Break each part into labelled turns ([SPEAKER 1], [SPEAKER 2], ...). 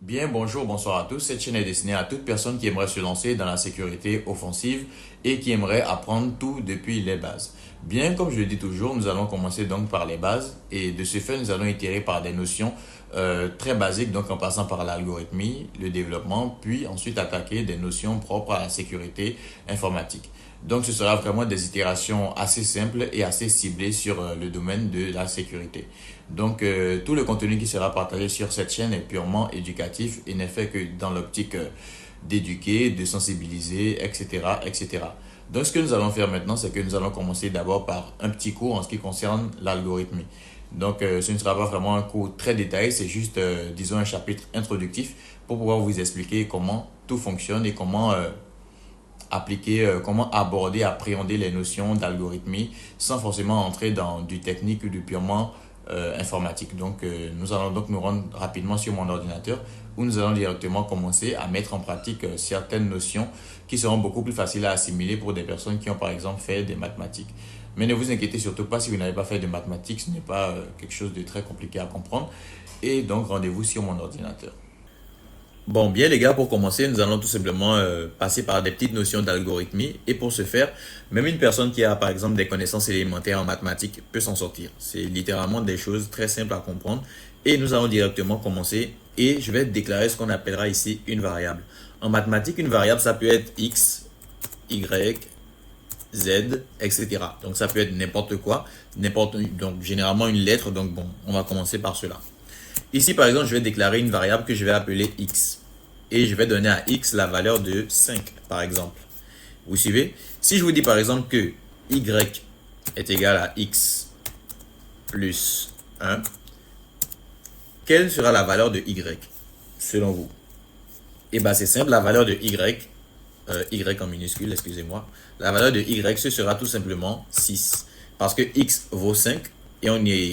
[SPEAKER 1] Bien, bonjour, bonsoir à tous. Cette chaîne est destinée à toute personne qui aimerait se lancer dans la sécurité offensive et qui aimerait apprendre tout depuis les bases. Bien, comme je le dis toujours, nous allons commencer donc par les bases et de ce fait, nous allons itérer par des notions très basiques, donc en passant par l'algorithmie, le développement, puis ensuite attaquer des notions propres à la sécurité informatique. Donc, ce sera vraiment des itérations assez simples et assez ciblées sur le domaine de la sécurité. Donc, tout le contenu qui sera partagé sur cette chaîne est purement éducatif et n'est fait que dans l'optique d'éduquer, de sensibiliser, etc., etc. Donc, ce que nous allons faire maintenant, c'est que nous allons commencer d'abord par un petit cours en ce qui concerne l'algorithmie. Donc, ce ne sera pas vraiment un cours très détaillé, c'est juste, disons, un chapitre introductif pour pouvoir vous expliquer comment tout fonctionne et comment appliquer, comment aborder, appréhender les notions d'algorithmie sans forcément entrer dans du technique ou du purement informatique. Donc, nous allons donc nous rendre rapidement sur mon ordinateur où nous allons directement commencer à mettre en pratique certaines notions qui seront beaucoup plus faciles à assimiler pour des personnes qui ont par exemple fait des mathématiques. Mais ne vous inquiétez surtout pas si vous n'avez pas fait de mathématiques, ce n'est pas quelque chose de très compliqué à comprendre. Et donc, rendez-vous sur mon ordinateur. Bon, bien les gars, pour commencer, nous allons tout simplement passer par des petites notions d'algorithmie. Et pour ce faire, même une personne qui a par exemple des connaissances élémentaires en mathématiques peut s'en sortir. C'est littéralement des choses très simples à comprendre. Et nous allons directement commencer. Et je vais déclarer ce qu'on appellera ici une variable. En mathématiques, une variable, ça peut être x, y, z, etc. Donc ça peut être n'importe quoi, donc généralement une lettre. Donc bon, on va commencer par cela. Ici, par exemple, je vais déclarer une variable que je vais appeler x. Et je vais donner à x la valeur de 5, par exemple. Vous suivez? Si je vous dis, par exemple, que y est égal à x plus 1, quelle sera la valeur de y, selon vous? Eh bien, c'est simple, la valeur de y, y en minuscule, excusez-moi, la valeur de y, ce sera tout simplement 6. Parce que x vaut 5 et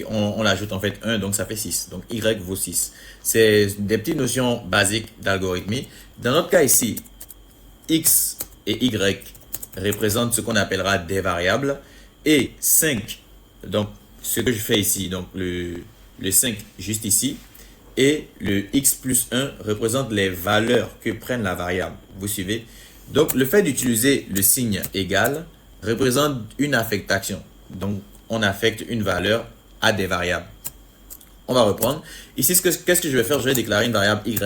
[SPEAKER 1] on l'ajoute en fait 1, donc ça fait 6. Donc y vaut 6. C'est des petites notions basiques d'algorithmie. Dans notre cas ici, x et y représentent ce qu'on appellera des variables. Et 5, donc ce que je fais ici, donc le 5 juste ici, et le x plus 1 représente les valeurs que prenne la variable. Vous suivez? Donc, le fait d'utiliser le signe égal représente une affectation. Donc, on affecte une valeur à des variables. On va reprendre. Ici, qu'est-ce que je vais faire? Je vais déclarer une variable y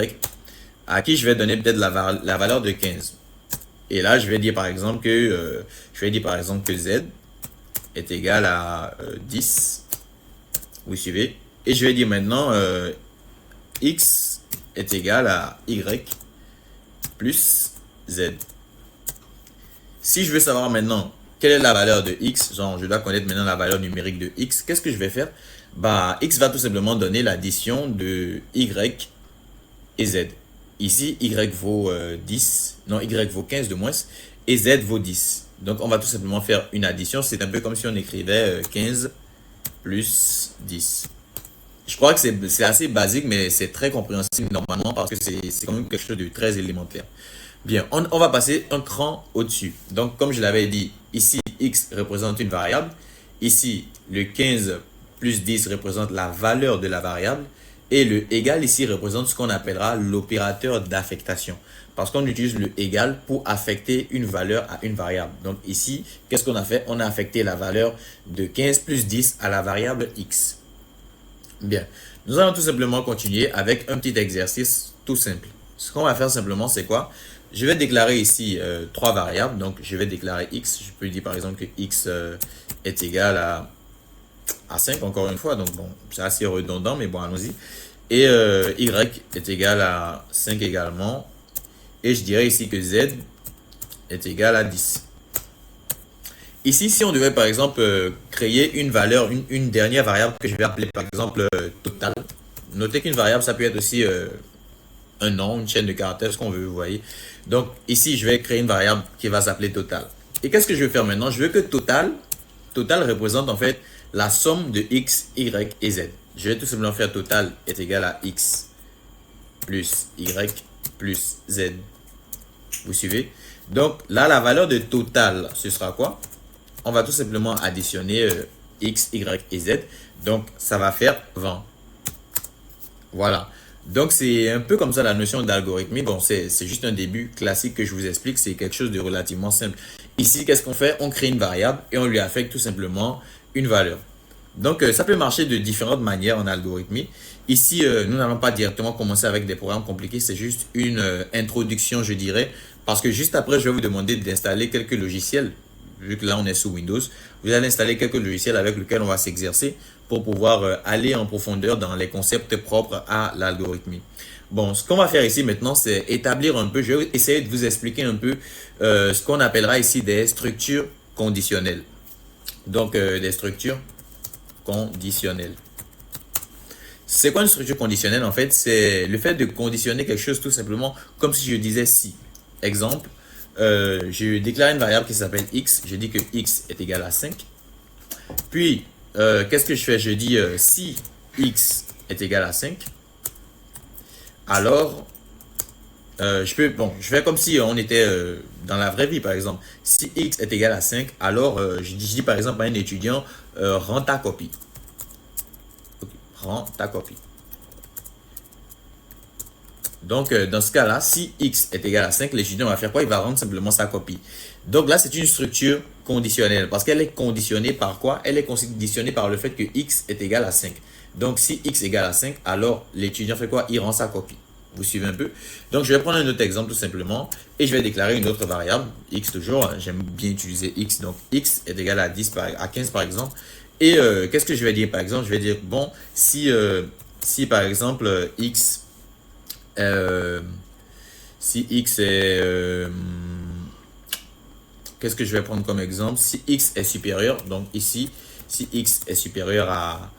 [SPEAKER 1] à qui je vais donner peut-être la valeur de 15. Et là, je vais dire par exemple que z est égal à 10. Vous suivez? Et je vais dire maintenant x est égal à y plus z. Si je veux savoir maintenant quelle est la valeur de x, genre je dois connaître maintenant la valeur numérique de x, qu'est-ce que je vais faire? Bah, x va tout simplement donner l'addition de y et z. Ici, y vaut 10, non, y vaut 15 de moins, et z vaut 10. Donc, on va tout simplement faire une addition. C'est un peu comme si on écrivait 15 plus 10. Je crois que c'est assez basique, mais c'est très compréhensible normalement parce que c'est quand même quelque chose de très élémentaire. Bien, on va passer un cran au-dessus. Donc, comme je l'avais dit, ici, x représente une variable. Ici, le 15 plus 10 représente la valeur de la variable. Et le égal ici représente ce qu'on appellera l'opérateur d'affectation. Parce qu'on utilise le égal pour affecter une valeur à une variable. Donc ici, qu'est-ce qu'on a fait? On a affecté la valeur de 15 plus 10 à la variable x. Bien, nous allons tout simplement continuer avec un petit exercice tout simple. Ce qu'on va faire simplement, c'est quoi? Je vais déclarer ici trois variables. Donc, je vais déclarer x. Je peux dire par exemple que x est égal à 5, encore une fois. Donc, bon, c'est assez redondant, mais bon, allons-y. Et y est égal à 5 également. Et je dirais ici que z est égal à 10. Ici, si on devait par exemple créer une valeur, une dernière variable que je vais appeler par exemple total. Notez qu'une variable, ça peut être aussi un nom, une chaîne de caractères, ce qu'on veut, vous voyez. Donc ici, je vais créer une variable qui va s'appeler total. Et qu'est-ce que je vais faire maintenant? Je veux que total représente en fait la somme de x, y et z. Je vais tout simplement faire total est égal à x plus y plus z. Vous suivez? Donc là, la valeur de total, ce sera quoi? On va tout simplement additionner x, y et z. Donc, ça va faire 20. Voilà. Donc, c'est un peu comme ça la notion d'algorithmie. Bon, c'est juste un début classique que je vous explique. C'est quelque chose de relativement simple. Ici, qu'est-ce qu'on fait? On crée une variable et on lui affecte tout simplement une valeur. Donc, ça peut marcher de différentes manières en algorithmie. Ici, nous n'allons pas directement commencer avec des programmes compliqués. C'est juste une introduction, je dirais. Parce que juste après, je vais vous demander d'installer quelques logiciels. Vu que là, on est sous Windows. Vous allez installer quelques logiciels avec lesquels on va s'exercer pour pouvoir aller en profondeur dans les concepts propres à l'algorithmie. Bon, ce qu'on va faire ici maintenant, c'est établir un peu, je vais essayer de vous expliquer un peu ce qu'on appellera ici des structures conditionnelles. Donc, des structures conditionnelles. C'est quoi une structure conditionnelle en fait? C'est le fait de conditionner quelque chose tout simplement comme si je disais si. Exemple, je déclare une variable qui s'appelle x, je dis que x est égal à 5. Puis, qu'est-ce que je fais? Je dis si x est égal à 5, alors je fais comme si on était dans la vraie vie par exemple. Si x est égal à 5, alors je dis par exemple à un étudiant, rends ta copie. Okay, rends ta copie. Donc, dans ce cas-là, si x est égal à 5, l'étudiant va faire quoi? Il va rendre simplement sa copie. Donc là, c'est une structure conditionnelle parce qu'elle est conditionnée par quoi? Elle est conditionnée par le fait que x est égal à 5. Donc, si x est égal à 5, alors l'étudiant fait quoi? Il rend sa copie. Vous suivez un peu? Donc, je vais prendre un autre exemple tout simplement et je vais déclarer une autre variable, x toujours. J'aime bien utiliser x. Donc, x est égal à 15 par exemple. Et qu'est-ce que je vais dire par exemple? Je vais dire, bon, si par exemple x... si x est... qu'est-ce que je vais prendre comme exemple? Si x est supérieur, donc ici, si x est supérieur à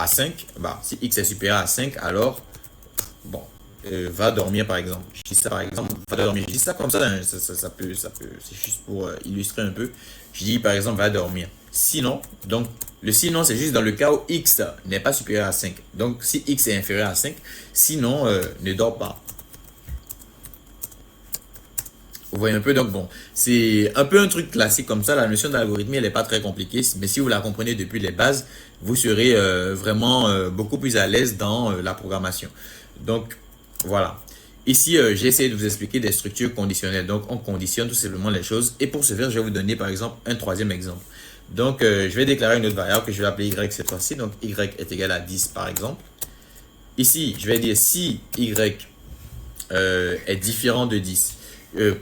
[SPEAKER 1] 5, bah, si x est supérieur à 5, alors, bon, va dormir par exemple. Je dis ça par exemple, va dormir. Je dis ça comme ça, hein, ça peut, c'est juste pour illustrer un peu. Je dis par exemple, va dormir. Sinon, donc, le sinon, c'est juste dans le cas où x n'est pas supérieur à 5. Donc, si x est inférieur à 5, sinon, ne dors pas. Vous voyez un peu, donc bon, c'est un peu un truc classique comme ça. La notion d'algorithmie, elle n'est pas très compliquée, mais si vous la comprenez depuis les bases, vous serez vraiment beaucoup plus à l'aise dans la programmation. Donc, voilà. Ici, j'ai essayé de vous expliquer des structures conditionnelles. Donc, on conditionne tout simplement les choses. Et pour ce faire, je vais vous donner par exemple un troisième exemple. Donc, je vais déclarer une autre variable que je vais appeler y cette fois-ci. Donc, y est égal à 10 par exemple. Ici, je vais dire si y est différent de 10.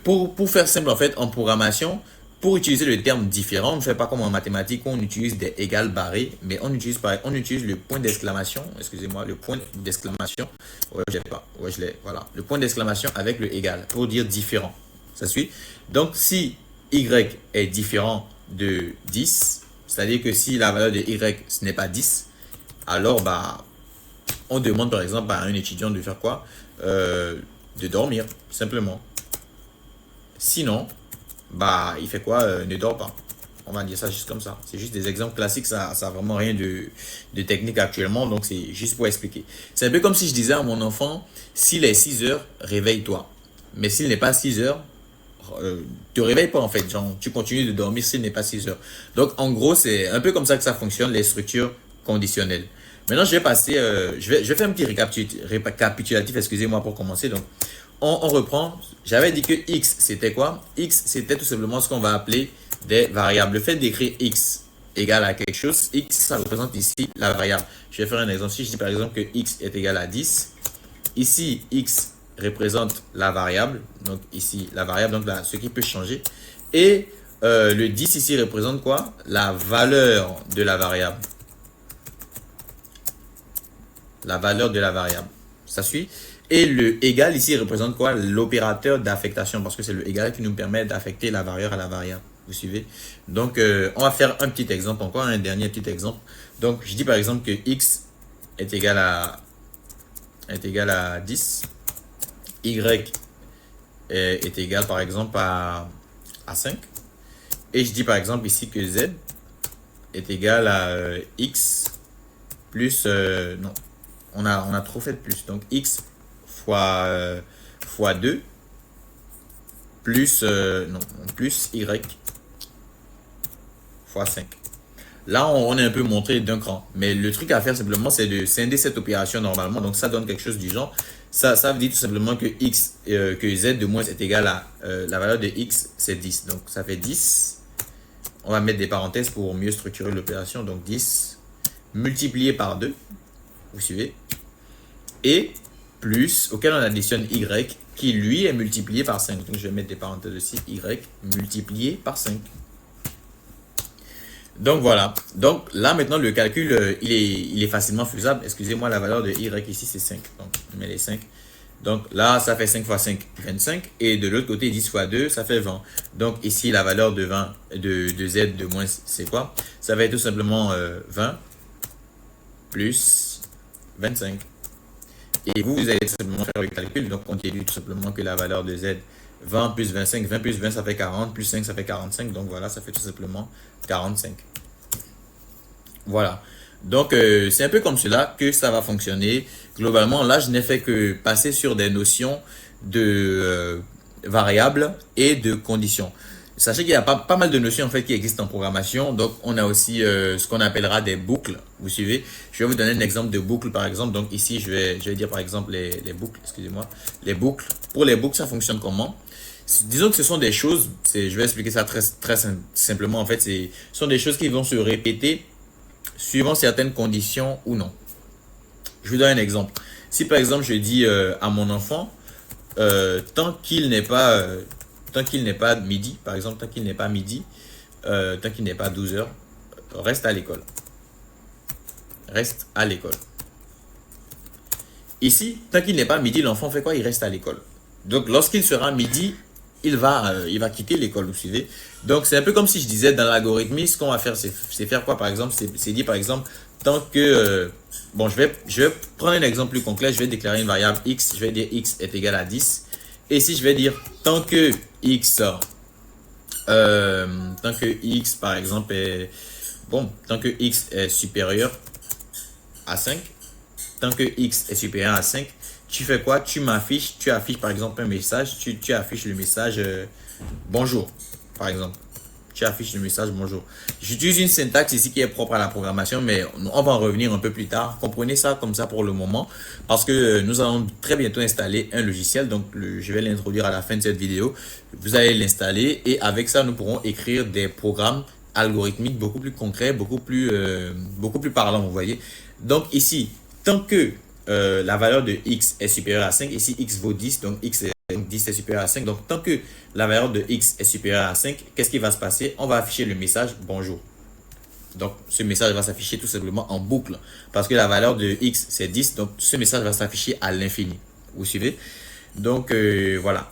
[SPEAKER 1] Pour faire simple en fait en programmation, pour utiliser le terme différent, on ne fait pas comme en mathématiques où on utilise des égales barrées, mais on utilise le point d'exclamation, excusez-moi, le point d'exclamation, ouais, je l'ai pas, ouais, je l'ai, voilà, le point d'exclamation avec le égal pour dire différent. Ça suit? Donc si y est différent de 10, c'est-à-dire que si la valeur de y ce n'est pas 10, alors bah on demande par exemple à un étudiant de faire quoi? De dormir, simplement. Sinon, bah, il fait quoi? Ne dort pas. On va dire ça juste comme ça. C'est juste des exemples classiques, ça n'a vraiment rien de technique actuellement, donc c'est juste pour expliquer. C'est un peu comme si je disais à mon enfant, s'il est 6 heures, réveille-toi. Mais s'il n'est pas 6 heures, te réveille pas en fait. Genre, tu continues de dormir s'il n'est pas 6 heures. Donc, en gros, c'est un peu comme ça que ça fonctionne, les structures conditionnelles. Maintenant, je vais passer, je vais faire un petit récapitulatif, excusez-moi pour commencer. Donc, on reprend. J'avais dit que x, c'était quoi? X, c'était tout simplement ce qu'on va appeler des variables. Le fait d'écrire x égale à quelque chose, x, ça représente ici la variable. Je vais faire un exemple. Si je dis par exemple que x est égal à 10, ici, x représente la variable. Donc ici, la variable, donc là, ce qui peut changer. Et le 10 ici représente quoi? La valeur de la variable. La valeur de la variable. Ça suit? Et le égal ici représente quoi? L'opérateur d'affectation, parce que c'est le égal qui nous permet d'affecter la valeur à la variable. Vous suivez? Donc, on va faire un petit exemple encore, un dernier petit exemple. Donc, je dis par exemple que x est égal à 10. Y est égal par exemple à 5. Et je dis par exemple ici que z est égal à x plus... non, on a trop fait de plus. Donc, x fois 2 plus, non, plus y fois 5. Là, on est un peu montré d'un cran. Mais le truc à faire simplement, c'est de scinder cette opération normalement. Donc, ça donne quelque chose du genre. Ça veut dire tout simplement que x, que z de moins est égal à la valeur de x, c'est 10. Donc, ça fait 10. On va mettre des parenthèses pour mieux structurer l'opération. Donc, 10 multiplié par 2. Vous suivez? Et plus, auquel on additionne y, qui lui est multiplié par 5. Donc, je vais mettre des parenthèses aussi. Y multiplié par 5. Donc voilà, donc là maintenant le calcul il est facilement faisable. Excusez-moi, la valeur de y ici c'est 5. Donc on met les 5. Donc là ça fait 5 fois 5, 25. Et de l'autre côté 10 fois 2 ça fait 20. Donc ici la valeur de 20 de z de moins c'est quoi? Ça va être tout simplement 20 plus 25. Et vous allez tout simplement faire le calcul. Donc on déduit tout simplement que la valeur de z 20 plus 25, 20 plus 20 ça fait 40, plus 5 ça fait 45. Donc voilà, ça fait tout simplement 45. Voilà. Donc c'est un peu comme cela que ça va fonctionner. Globalement, là je n'ai fait que passer sur des notions de variables et de conditions. Sachez qu'il y a pas mal de notions en fait qui existent en programmation. Donc on a aussi ce qu'on appellera des boucles. Vous suivez? Je vais vous donner un exemple de boucle par exemple. Donc ici je vais dire par exemple les boucles. Excusez-moi. Les boucles. Pour les boucles, ça fonctionne comment? Disons que ce sont des choses. Je vais expliquer ça très simplement. En fait, ce sont des choses qui vont se répéter suivant certaines conditions ou non. Je vous donne un exemple. Si par exemple je dis à mon enfant, tant qu'il n'est pas midi, par exemple, tant qu'il n'est pas midi, tant qu'il n'est pas 12 heures, reste à l'école. Reste à l'école. Ici, tant qu'il n'est pas midi, l'enfant fait quoi? Il reste à l'école. Donc, lorsqu'il sera midi, il va quitter l'école, vous suivez? Donc, c'est un peu comme si je disais dans l'algorithme, ce qu'on va faire, c'est faire quoi, par exemple? C'est dire, par exemple, tant que... bon, je vais prendre un exemple plus concret. Je vais déclarer une variable x. Je vais dire x est égal à 10. Et si je vais dire tant que x, par exemple, est... bon, tant que x est supérieur à 5, tant que x est supérieur à 5, tu fais quoi? Tu affiches par exemple un message, tu affiches le message bonjour, par exemple. Tu affiches le message bonjour. J'utilise une syntaxe ici qui est propre à la programmation, mais on va en revenir un peu plus tard. Comprenez ça comme ça pour le moment, parce que nous allons très bientôt installer un logiciel. Donc, je vais l'introduire à la fin de cette vidéo. Vous allez l'installer et avec ça, nous pourrons écrire des programmes algorithmiques beaucoup plus concrets, beaucoup plus parlants, vous voyez. Donc ici, tant que la valeur de x est supérieure à 5, ici x vaut 10, donc x est 10 est supérieur à 5. Donc tant que la valeur de x est supérieure à 5, qu'est-ce qui va se passer? On va afficher le message bonjour. Donc ce message va s'afficher tout simplement en boucle. Parce que la valeur de x c'est 10, donc ce message va s'afficher à l'infini. Vous suivez? Donc voilà.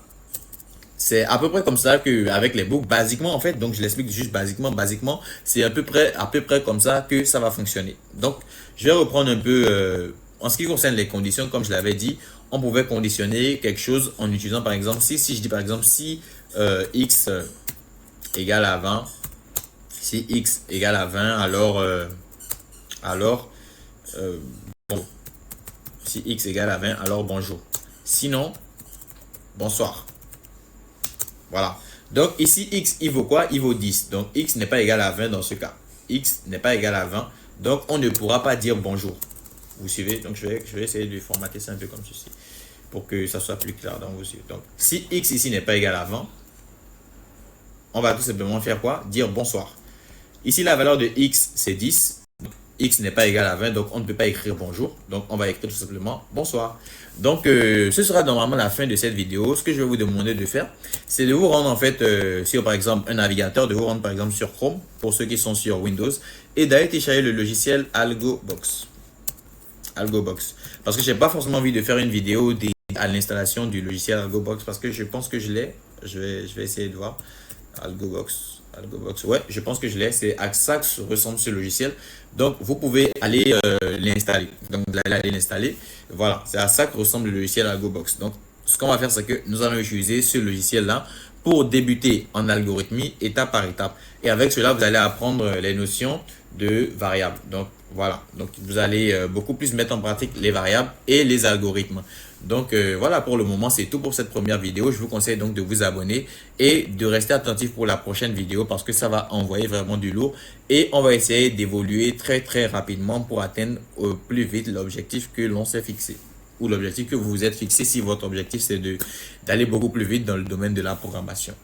[SPEAKER 1] C'est à peu près comme ça qu'avec les boucles, basiquement en fait, donc je l'explique juste basiquement, c'est à peu près comme ça que ça va fonctionner. Donc je vais reprendre un peu, en ce qui concerne les conditions, comme je l'avais dit, on pouvait conditionner quelque chose en utilisant par exemple, si je dis par exemple, si x égale à 20, si x égale à 20, bon, si x égale à 20, alors bonjour. Sinon, bonsoir. Voilà. Donc ici, x, il vaut quoi? Il vaut 10. Donc x n'est pas égal à 20 dans ce cas. X n'est pas égal à 20. Donc on ne pourra pas dire bonjour. Vous suivez? Donc je vais essayer de formater ça un peu comme ceci. Pour que ça soit plus clair dans vos yeux. Donc si x ici n'est pas égal à 20, on va tout simplement faire quoi? Dire bonsoir. Ici, la valeur de x, c'est 10. X n'est pas égal à 20, donc on ne peut pas écrire bonjour. Donc on va écrire tout simplement bonsoir. Donc ce sera normalement la fin de cette vidéo. Ce que je vais vous demander de faire, c'est de vous rendre en fait sur par exemple un navigateur, de vous rendre par exemple sur Chrome pour ceux qui sont sur Windows et d'aller télécharger le logiciel AlgoBox. AlgoBox. Parce que j'ai pas forcément envie de faire une vidéo à l'installation du logiciel AlgoBox parce que je pense que je l'ai. Je vais essayer de voir. AlgoBox, ouais, je pense que je l'ai. C'est à ça que ressemble ce logiciel. Donc, vous pouvez aller l'installer. Donc, vous allez l'installer. Voilà, c'est à ça que ressemble le logiciel AlgoBox. Donc, ce qu'on va faire, c'est que nous allons utiliser ce logiciel-là pour débuter en algorithmie étape par étape. Et avec cela, vous allez apprendre les notions de variables. Donc, voilà. Donc, vous allez beaucoup plus mettre en pratique les variables et les algorithmes. Donc voilà, pour le moment, c'est tout pour cette première vidéo. Je vous conseille donc de vous abonner et de rester attentif pour la prochaine vidéo parce que ça va envoyer vraiment du lourd et on va essayer d'évoluer très rapidement pour atteindre au plus vite l'objectif que l'on s'est fixé ou l'objectif que vous vous êtes fixé si votre objectif c'est d'aller beaucoup plus vite dans le domaine de la programmation.